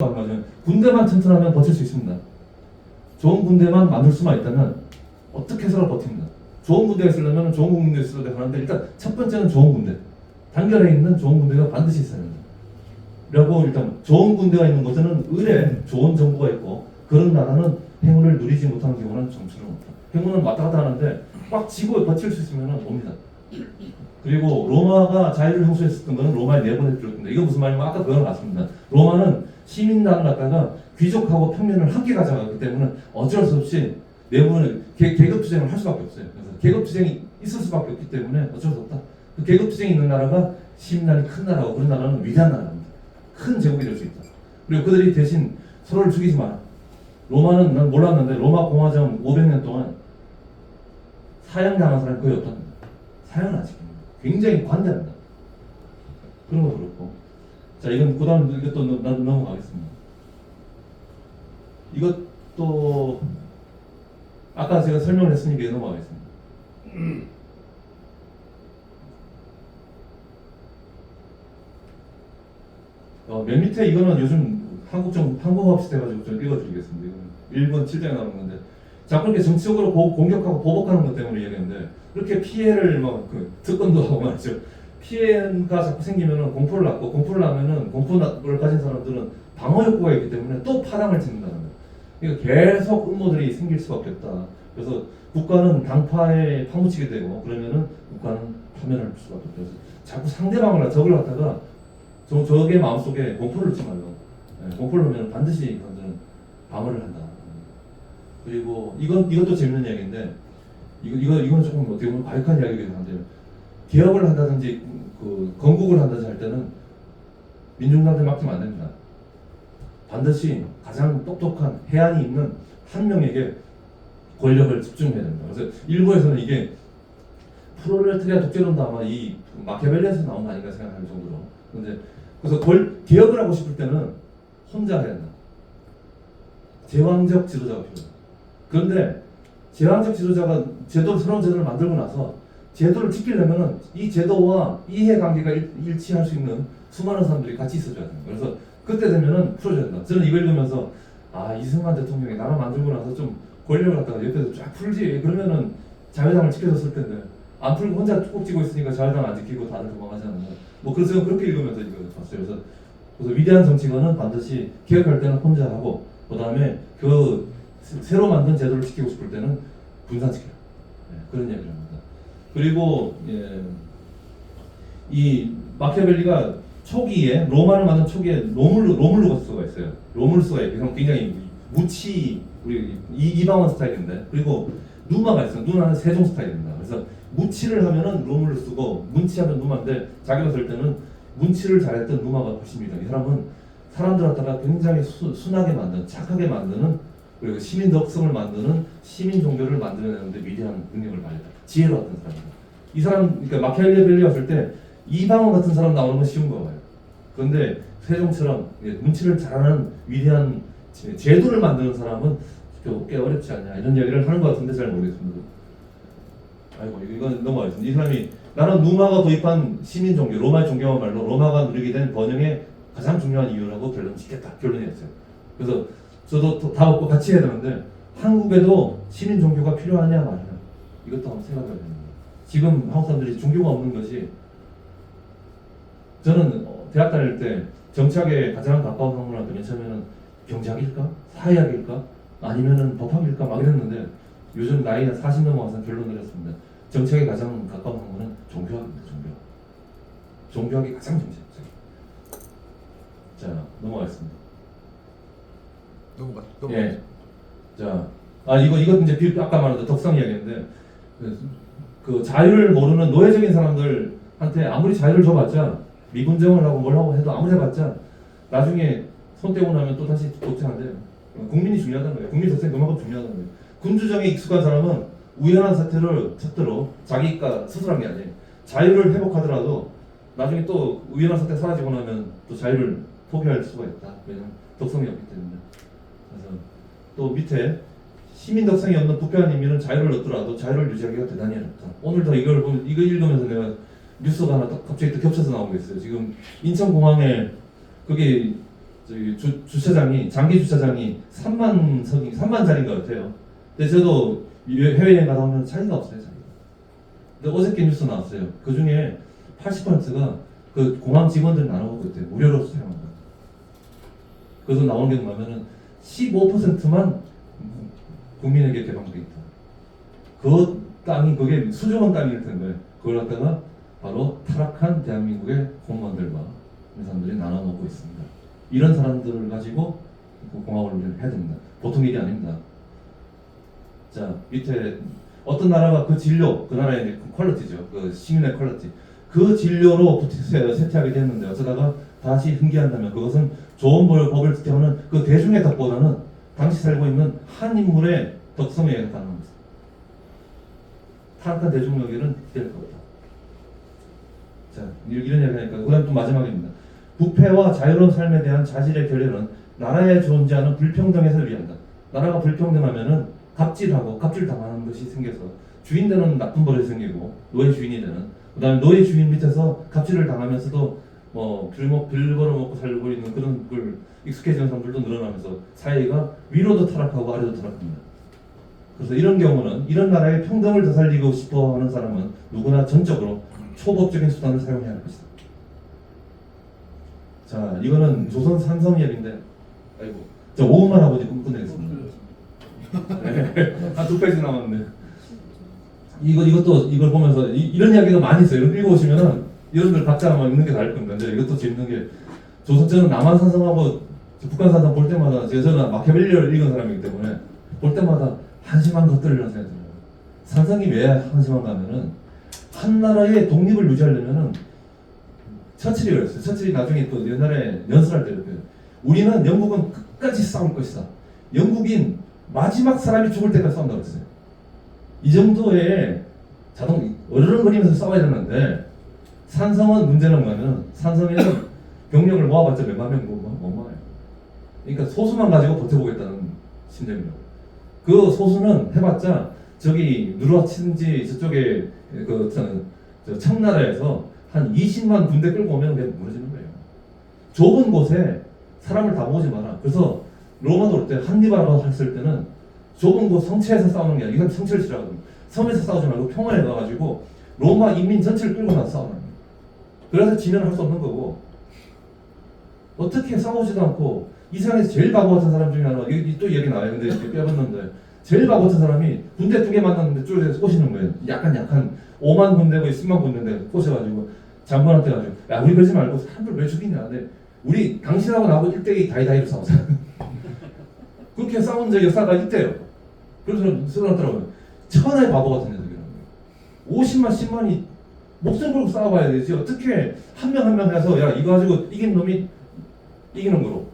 맞아요. 군대만 튼튼하면 버틸 수 있습니다. 좋은 군대만 만들 수만 있다면 어떻게 해서라도 버팁니다. 좋은 군대가 있으려면 좋은 군대가 있어야 하는데 일단 첫 번째는 좋은 군대. 단결해 있는 좋은 군대가 반드시 있어야 합니다. 그리고 일단 좋은 군대가 있는 곳에는 의뢰 좋은 정부가 있고 그런 나라는 행운을 누리지 못하는 경우는 정치는 없다. 행운은 왔다 갔다 하는데 꽉 쥐고 버틸 수 있으면 옵니다. 그리고 로마가 자유를 항소했었던 것은 로마에 내보낼 필요했습니다. 이건 무슨 말이냐면 아까 그건 맞습니다. 로마는 시민당을 갖다가 귀족하고 평민을 함께 가져가기 때문에 어쩔 수 없이 내부는 계급투쟁을 할 수밖에 없어요. 그래서 계급투쟁이 있을 수밖에 없기 때문에 어쩔 수 없다. 그 계급투쟁이 있는 나라가 시민당이 큰 나라고 그런 나라는 위대한 나라입니다. 큰 제국이 될 수 있다. 그리고 그들이 대신 서로를 죽이지 마라. 로마는 난 몰랐는데 로마 공화정 500년 동안 사형당한 사람이 거의 없답니다. 사형은 안 시킵니다. 굉장히 관대합니다. 그런 거 그렇고. 자, 이건 그다음 이것도 넘어가겠습니다. 이것도 아까 제가 설명을 했으니까 넘어가겠습니다. 맨 밑에 이거는 요즘 한국어 비슷해가지고 좀 읽어드리겠습니다. 이건 1번 7장에 나오는 건데 자꾸 이렇게 정치적으로 공격하고 보복하는 것 때문에 얘기하는데 그렇게 피해를 특권도 하고 말이죠. 피해가 자꾸 생기면은 공포를 낳고 공포를 낳으면은 공포를 가진 사람들은 방어 욕구가 있기 때문에 또 파장을 짓는다는 거예요. 그러니까 계속 음모들이 생길 수밖에 없다. 그래서 국가는 당파에 파묻히게 되고 그러면은 국가는 파멸할 수밖에 없다. 그래서 자꾸 상대방을 적을 갖다가 적의 마음속에 공포를 넣지 말고 공포를 넣으면 반드시 그들은 방어를 한다. 그리고 이것도 재밌는 이야기인데 이건 조금 어떻게 보면 과격한 이야기이긴 한데 개혁을 한다든지 건국을 한다든지 할 때는 민중들한테 맡기면 안 됩니다. 반드시 가장 똑똑한 해안이 있는 한 명에게 권력을 집중해야 됩니다. 그래서 일부에서는 이게 프롤레타리아 독재론도 아마 이 마키아벨리에서 나온 거 아닌가 생각할 정도로. 근데 그래서 개혁을 하고 싶을 때는 혼자 해야 된다. 제왕적 지도자가 필요해요. 그런데 제왕적 지도자가 새로운 제도를 만들고 나서 제도를 지키려면 이 제도와 이해관계가 일치할 수 있는 수많은 사람들이 같이 있어줘야 됩니다. 그래서 그때 되면은 풀어줘야 된다. 저는 이걸 읽으면서 이승만 대통령이 나라 만들고 나서 좀 권력을 갖다가 옆에서 쫙 풀지 그러면은 자유당을 지켜줬을 텐데 안 풀고 혼자 꼭 쥐고 있으니까 자유당 안 지키고 다들 도망가지 않는 거. 그래서 그렇게 읽으면서 이거 봤어요. 그래서 위대한 정치가는 반드시 개혁할 때는 혼자 하고 그 다음에 새로 만든 제도를 지키고 싶을 때는 분산시켜요. 그런 이야기를 합니다. 그리고 이 마키아벨리가 초기에 로마를 만든 초기에 로물루스가 있어요. 로물루스가 굉장히 우리 이방원 스타일인데 그리고 누마가 있어요. 누마는 세종 스타일입니다. 그래서 무치를 하면은 로물루스고 문치하면 누마인데 자기가 설 때는 문치를 잘했던 누마가 훨씬입니다. 이 사람은 사람들 갖다가 굉장히 순하게 만드는 착하게 만드는 그리고 시민 덕성을 만드는 시민 종교를 만들어내는데 위대한 능력을 발휘했다. 지혜로웠던 사람입니다. 이 사람 그러니까 마키아벨리 왔을 때 이방원 같은 사람 나오는 건 쉬운 거예요. 그런데 세종처럼 문치를 잘하는 위대한 제도를 만드는 사람은 꽤 어렵지 않냐 이런 이야기를 하는 것 같은데 잘 모르겠습니다. 아이고 이건 넘어가겠습니다. 이 사람이 나는 누마가 도입한 시민 종교 로마의 종교만 말로 로마가 누리게 된 번영의 가장 중요한 이유라고 결론 짓겠다 결론이었어요. 그래서 저도 다 먹고 같이 해야 되는데 한국에도 시민 종교가 필요하냐 말이냐 이것도 한번 생각해야 됩니다. 지금 한국 사람들이 종교가 없는 것이 저는 대학 다닐 때 정치학에 가장 가까운 학문을 맨 처음에는 경제학일까? 사회학일까? 아니면은 법학일까? 막 이랬는데 요즘 나이가 40 넘어가서 결론을 내렸습니다. 정치학에 가장 가까운 학문은 종교학입니다. 종교학이 가장 정치학이죠. 자 넘어가겠습니다. 넘어가. 예. 자, 이거 이제 아까 말한 덕성 이야기인데 그 자유를 모르는 노예적인 사람들한테 아무리 자유를 줘봤자 미군정을 하고 뭘 하고 해도 아무리 해봤자 나중에 손 떼고 나면 또 다시 독재한대요. 국민이 중요하다는 거예요. 국민 자체가 그만큼 중요하다는 거예요. 군주정에 익숙한 사람은 우연한 사태를 쳤도록 자기가 스스로한 게 아니에요. 자유를 회복하더라도 나중에 또 우연한 사태 사라지고 나면 또 자유를 포기할 수가 있다. 왜냐면 덕성이 없기 때문에. 그래서 또 밑에 시민 덕성이 없는 부패한 인민은 자유를 얻더라도 자유를 유지하기가 대단히 어렵다. 오늘도 이거 읽으면서 내가 뉴스가 하나 갑자기 또 겹쳐서 나온 게 있어요. 지금 인천공항에 그게 저기 주차장이 장기 주차장이 3만 자리인 것 같아요. 근데 저도 해외여행 가다 보면 자리가 없어요. 자리가. 근데 어저께 뉴스 나왔어요. 그 중에 80%가 그 공항 직원들 나눠먹고 있대요. 무료로 사용한다. 그래서 나오는 게 뭐냐면은 15%만 국민에게 개방돼 있다. 그 땅이 그게 수조원 땅일 텐데 그걸 갖다가 바로 타락한 대한민국의 공무원들과 이런 사람들이 나눠 먹고 있습니다. 이런 사람들을 가지고 공학을 우리는 해야 됩니다. 보통 일이 아닙니다. 자, 밑에 어떤 나라가 그 진료, 그 나라의 퀄리티죠. 그 시민의 퀄리티. 그 진료로 쇠퇴하게 됐는데 어쩌다가 다시 흥기한다면 그것은 좋은 법을 지켜하는 그 대중의 덕보다는 당시 살고 있는 한 인물의 덕성에 가능합니다. 타락한 대중에게는 기댈 것 없다. 자, 이런 얘기하니까 그다음 또 마지막입니다. 부패와 자유로운 삶에 대한 자질의 결례는 나라에 존재하는 불평등에서 유리한다. 나라가 불평등하면은 갑질 당하는 것이 생겨서 주인 되는 나쁜 버릇이 생기고 노예 주인이 되는. 그다음에 노예 주인 밑에서 갑질을 당하면서도 뭐 빌벌어 먹고 살고 있는 그런 걸 익숙해지는 사람들도 늘어나면서 사회가 위로도 타락하고 아래도 타락합니다. 그래서 이런 경우는 이런 나라의 평등을 되살리고 싶어하는 사람은 누구나 전적으로 초법적인 수단을 사용해야 할 것이다. 자, 이거는 조선 산성이야기인데, 아이고, 저 5분만 하고 이제 끝내겠습니다. 네, 한 2페이지 남았는데, 이걸 보면서 이런 이야기가 많이 있어요. 이런 읽어보시면은 여러분들 각자 아마 읽는 게 나을 겁니다. 이제 이것도 재밌는 게 저는 남한 산성하고 북한 산성 볼 때마다 저는 마키아벨리를 읽은 사람이기 때문에 볼 때마다 한심한 것들이라는 생각이 들어요. 산성이 왜 한심한가 하면은 한 나라의 독립을 유지하려면은 처칠이 그랬어요. 처칠이 나중에 또 옛날에 연설할 때 이렇게 우리는 영국은 끝까지 싸울 것이다. 영국인 마지막 사람이 죽을 때까지 싸운다고 했어요. 이 정도의 어르렁거리면서 싸워야 되는데 산성은 문제는 뭐냐면 산성에는 병력을 모아봤자 몇만 명 못 모아요. 그러니까 소수만 가지고 버텨보겠다는 심정이라고. 그 소수는 해봤자 저기 누르하친지 저쪽에 저 청나라에서 한 20만 군대 끌고 오면 그냥 무너지는 거예요. 좁은 곳에 사람을 다 모으지 마라. 그래서 로마도 올 때 한니발하고 했을 때는 좁은 곳 성체에서 싸우는 게 아니라 이건 성체를 싫어하거든요. 섬에서 싸우지 말고 평원에 가가지고 로마 인민 전체를 끌고 나서 싸우는 거예요. 그래서 지면 할 수 없는 거고 어떻게 싸우지도 않고 이 세상에서 제일 바보 같은 사람 중에 하나 또 얘기 나와요. 근데 빼봤는데 제일 바보 같은 사람이 군대 2개 만났는데 쪼개서 꼬시는 거예요. 약한 5만 군대고 10만 군대인데 꼬셔가지고 장관한테 가지고 야 우리 그러지 말고 사람들 왜 죽이냐. 근데 우리 당신하고 나하고 1대2 다이다이로 싸우자. 그렇게 싸운 적이 역사가 있대요. 그래서 쓰러졌더라고요. 천하의 바보 같은 녀석이라는 거예요. 50만 10만이 목숨 걸고 싸워봐야 되지. 어떻게 한 명 한 명 해서 야 이거 가지고 이긴 놈이 이기는 거로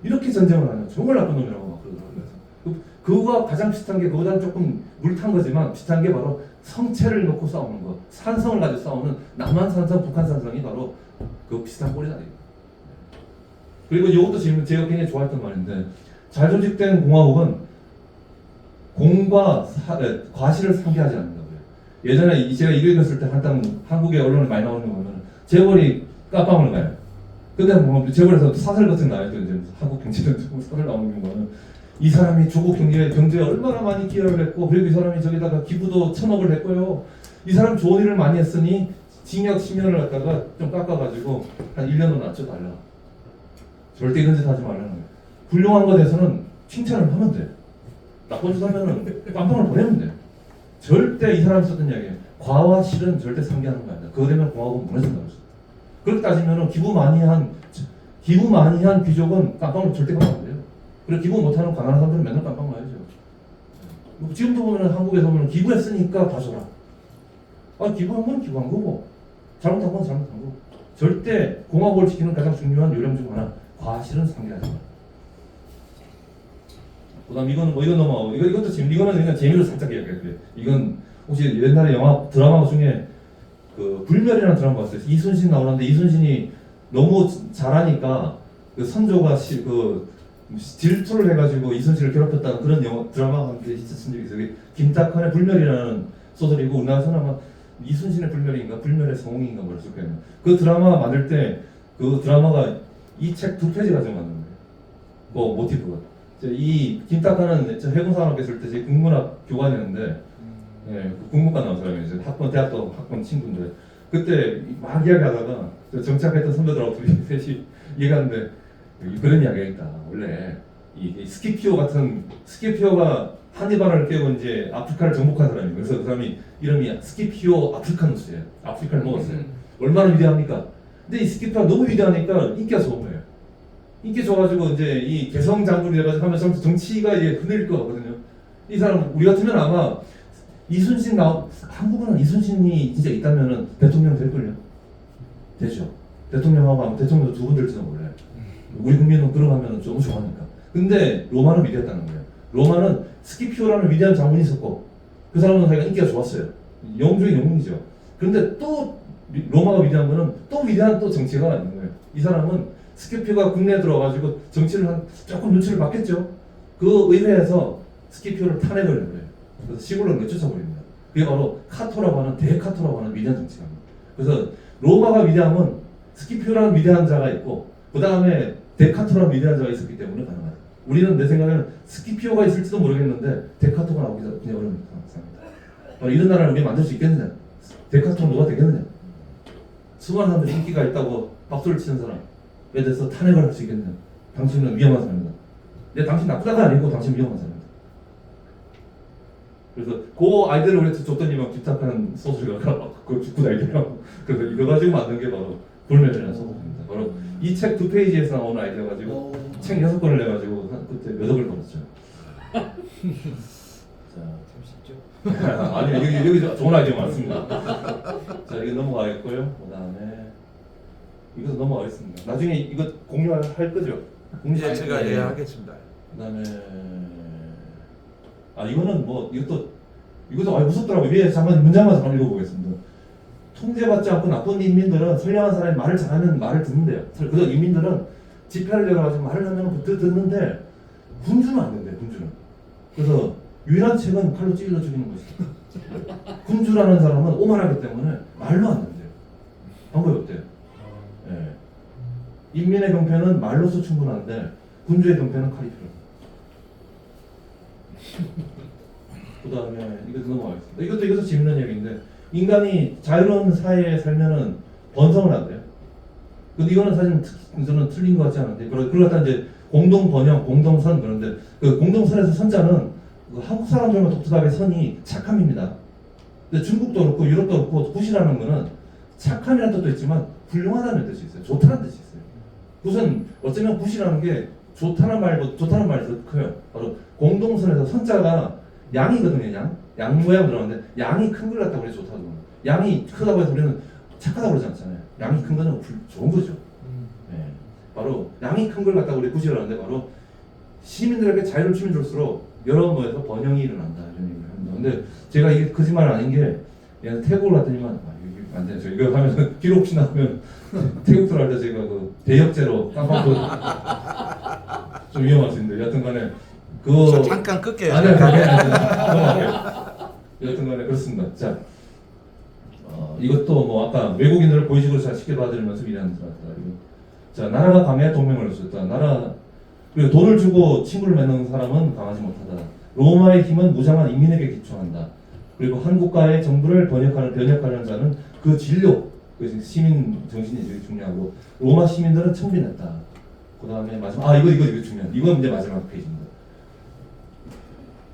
이렇게 전쟁을 하냐. 정말 나쁜 놈이라고 막 그러더라고요. 그거와 가장 비슷한 게 그거보다는 조금 물탄 거지만 비슷한 게 바로 성체를 놓고 싸우는 거. 산성을 가지고 싸우는 남한 산성, 북한 산성이 바로 그 비슷한 꼴이다. 그리고 이것도 지금 제가 굉장히 좋아했던 말인데 잘 조직된 공화국은 공과 과실을 상대하지 않는다고요. 예전에 제가 이거 읽었을 때 한국의 언론에 많이 나오는 거 보면 재벌이 까방을 가요. 근데 뭐 재벌에서 사설 같은 거 나와요. 이제 한국 경제는 사설 나오는 경우는 이 사람이 조국 경제에 얼마나 많이 기여를 했고 그리고 이 사람이 저기다가 기부도 1,000억을 했고요. 이 사람 좋은 일을 많이 했으니 징역 10년을 갖다가 좀 깎아가지고 한 1년으로 낮춰달라. 절대 이런 짓 하지 말라는 거예요. 훌륭한 것에 대해서는 칭찬을 하면 돼. 나쁜 짓 하면은 깜빵을 보내면 돼. 절대 이 사람이 썼던 이야기예요. 과와 실은 절대 상기하는 거 아니다. 그거 되면 공화국은 무너진다고 했어요. 그렇게 따지면은 기부 많이 한 귀족은 깜빵을 절대 가면 안 돼요. 그리고 기부 못하는 가난한 사람들은 맨날 깜빵 가야죠. 지금도 보면은 한국에서 보면 기부했으니까 봐줘라. 기부한 건 기부한 거고 잘못한 건 잘못한 거고. 절대 공화국을 지키는 가장 중요한 요령 중 하나 과실은 상기하지 마. 그다음 이거는 이건 넘어가고 이것도 지금 이거는 그냥 재미로 살짝 이야기할게요. 이건 혹시 옛날에 영화 드라마 중에 그 불멸이라는 드라마 봤어요. 이순신 나오는데 이순신이 너무 잘하니까 그 선조가 질투를 해가지고 이순신을 괴롭혔다는 그런 드라마가 한게 있었던 적이 있어요. 김탁환의 불멸이라는 소설이고 우리나라에서는 아마 이순신의 불멸인가 불멸의 성웅인가 뭐랬을 거예요. 그 드라마 만들 때 그 드라마가 이 책 2페이지 가지고 만든 거예요. 그 모티브가. 이 김탁하는 해군산업계 있을 때 제 국문학 교관이었는데, 예, 그 국문과 나온 사람이에요. 대학도 학번 친구인데, 그때 막 이야기하다가 정착했던 선배들하고 둘이 셋이 얘기하는데 그런 이야기가 있다. 원래 이 스키피오가 한니발을 깨고 이제 아프리카를 정복한 사람이에요. 그래서 그 사람이 이름이 스키피오 아프리카누스예요. 아프리카를 먹었어요. 얼마나 위대합니까? 근데 이 스키피오가 너무 위대하니까 인기가 좋은 거예요. 인기 좋아가지고 이제 이 개성 장군이 돼가지고 하면서 정치가 이제 흔들릴 것 같거든요. 이 사람 우리 같으면 아마 이순신 한국은 이순신이 진짜 있다면은 대통령 될걸요? 되죠. 대통령하고 아마 대통령도 두 분 될지도 몰라요. 우리 국민은 그러가면 너무 좋아하니까. 근데 로마는 위대했다는 거예요. 로마는 스키피오라는 위대한 장군이 있었고 그 사람은 자기가 인기가 좋았어요. 영웅 영웅이죠. 그런데 또 로마가 위대한 거는 또 위대한 또 정치가 있는 거예요. 이 사람은 스키피오가 국내에 들어와가지고 정치를 조금 눈치를 봤겠죠. 그 의회에서 스키피오를 탄핵을 해요. 그래서 시골로 내쫓아버립니다. 그게 바로 카토라고 하는 대카토라고 하는 위대한 정치가입니다. 그래서 로마가 위대하면 스키피오라는 위대한 자가 있고 그 다음에 데카토라는 위대한 자가 있었기 때문에 가능하다. 우리는 내 생각에는 스키피오가 있을지도 모르겠는데 데카토가 나오기 그냥 어려운 상황입니다. 이런 나라를 우리 만들 수 있겠느냐? 데카토는 누가 되겠느냐? 수많은 사람들이 인기가 있다고 박수를 치는 사람에 대해서 탄핵을 할 수 있겠느냐? 당신은 위험한 사람이다. 근데 당신 나쁘다가 아니고 당신 위험한 사람이다. 그래서 그 아이디어를 우리한테 줬더니만 김탁하는 소설가가 그걸 죽고 날더라고. 그래서 이거 가지고 만든 게 바로 불멸이라는 소설입니다. 바로 이 책 2페이지에서 나오는 아이디어 가지고 책 6권을 내가지고 그때 몇 억을 벌었죠. 자, 쉽죠? 아니 여기 좋은 아이디어 많습니다. 자, 이게 넘어가겠고요. 그 다음에 이것도 넘어가겠습니다. 나중에 이거 공유할 거죠? 예, 제가 예 하겠습니다. 그 다음에 이거는 뭐 이것도 아주 무섭더라고요. 위에 잠깐 문장만 잠깐 읽어보겠습니다. 통제받지 않고 나쁜 인민들은 선량한 사람이 말을 잘하면 말을 듣는데요. 그래서 인민들은 집회를 열어가지고 말을 하면 듣는데 군주는 안 된대요. 군주는. 그래서 유일한 책은 칼로 찔러 죽이는 것이다. 군주라는 사람은 오만하기 때문에 말로 안 된대요. 방법이 없대요. 예. 인민의 병폐는 말로서 충분한데 군주의 병폐는 칼이 필요합니다. 그 다음에 이것도 넘어가겠습니다. 이것도 재밌는 얘기인데 인간이 자유로운 사회에 살면은 번성을 한대요. 근데 이거는 사실 저는 틀린 것 같지 않은데 그걸 갖다 이제 공동 번영, 공동선 그런데 그 공동선에서 선자는 그 한국 사람들만 독특하게 선이 착함입니다. 근데 중국도 그렇고 유럽도 그렇고 굿이라는 거는 착함이라는 뜻도 있지만 훌륭하다는 뜻이 있어요. 좋다는 뜻이 있어요. 굿은 어쩌면 굿이라는 게 좋다는 말이 더 커요. 바로 공동선에서 선자가 양이거든요. 양 모양 들어가는데 양이 큰 걸 갖다고 우리 좋다고 그러는 양이 크다고 해서 우리는 착하다고 그러지 않잖아요. 양이 큰 거는 좋은 거죠. 네. 바로 양이 큰 걸 갖다가 우리 구실하는데 바로 시민들에게 자유를 주면 줄수록 여러 모에서 번영이 일어난다 이런 얘기를 합니다. 근데 제가 이게 거짓말 아닌 게 얘는 태국을 갔더니만 이게 안 되죠. 이거 하면 기록 혹시 나오면 태국 들어갈 때 제가 그 대역죄로 깜빡 좀 위험할 수 있는데 여튼간에 그거 잠깐 끌게요. 아니요. 여튼간에 그렇습니다. 자, 이것도 뭐 아까 외국인들을 고위직으로 잘 시켜봐드리면서 일하는 사람들. 자, 나라가 강해 동맹을 맺었다. 그리고 돈을 주고 친구를 맺는 사람은 강하지 못하다. 로마의 힘은 무장한 인민에게 기초한다. 그리고 한 국가의 정부를 변혁하는 자는 그 진료, 그 시민 정신이 되게 중요하고 로마 시민들은 청빈했다. 그 다음에 마지막 이거 중요한. 이건 이제 마지막 페이지입니다.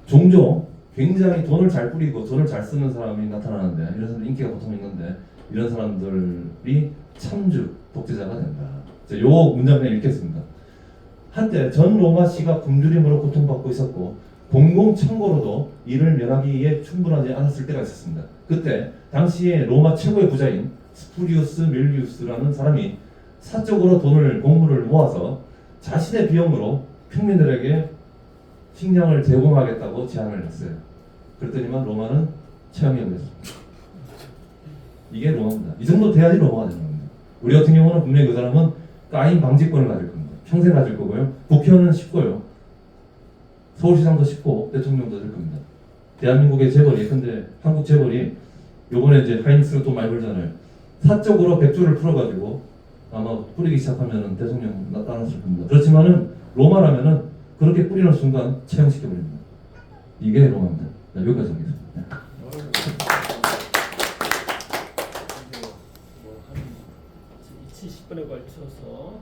종종 굉장히 돈을 잘 뿌리고 돈을 잘 쓰는 사람이 나타나는데 이런 사람 인기가 보통 있는데 이런 사람들이 참주 독재자가 된다. 자, 요 문장 그냥 읽겠습니다. 한때 전 로마시가 굶주림으로 고통받고 있었고 공공 청고로도 이를 면하기에 충분하지 않았을 때가 있었습니다. 그때 당시에 로마 최고의 부자인 스푸리우스 밀리우스라는 사람이 사적으로 공물을 모아서 자신의 비용으로 평민들에게 식량을 제공하겠다고 제안을 했어요. 그랬더니만 로마는 처형해버렸습니다. 이게 로마입니다. 이 정도 돼야지 로마가 되는 겁니다. 우리 같은 경우는 분명히 그 사람은 까임 방지권을 가질 겁니다. 평생 가질 거고요. 국회의원은 쉽고요. 서울시장도 쉽고 대통령도 될 겁니다. 대한민국의 재벌이 근데 한국 재벌이 요번에 이제 하이닉스가 또 많이 벌잖아요. 사적으로 백조를 풀어가지고 아마 뿌리기 시작하면 대통령 나타났을 겁니다. 그렇지만은 로마라면은 그렇게 뿌리는 순간 체형시켜버립니다. 이게 로마입니다. 자, 여기까지 하겠습니다. 네. 뭐한 70분에 걸쳐서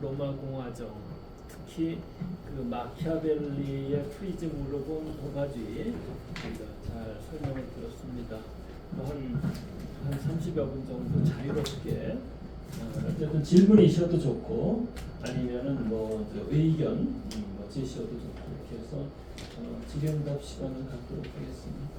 로마 공화정, 특히 그 마키아벨리의 프리즘으로 본 도가지 우리가 잘 설명을 들었습니다. 한 30여 분 정도 자유롭게 어쨌든 질문이셔도 좋고 아니면은 뭐저 의견 뭐 제시어도 좋고 이렇게 해서 질의응답 시간을 갖도록 하겠습니다.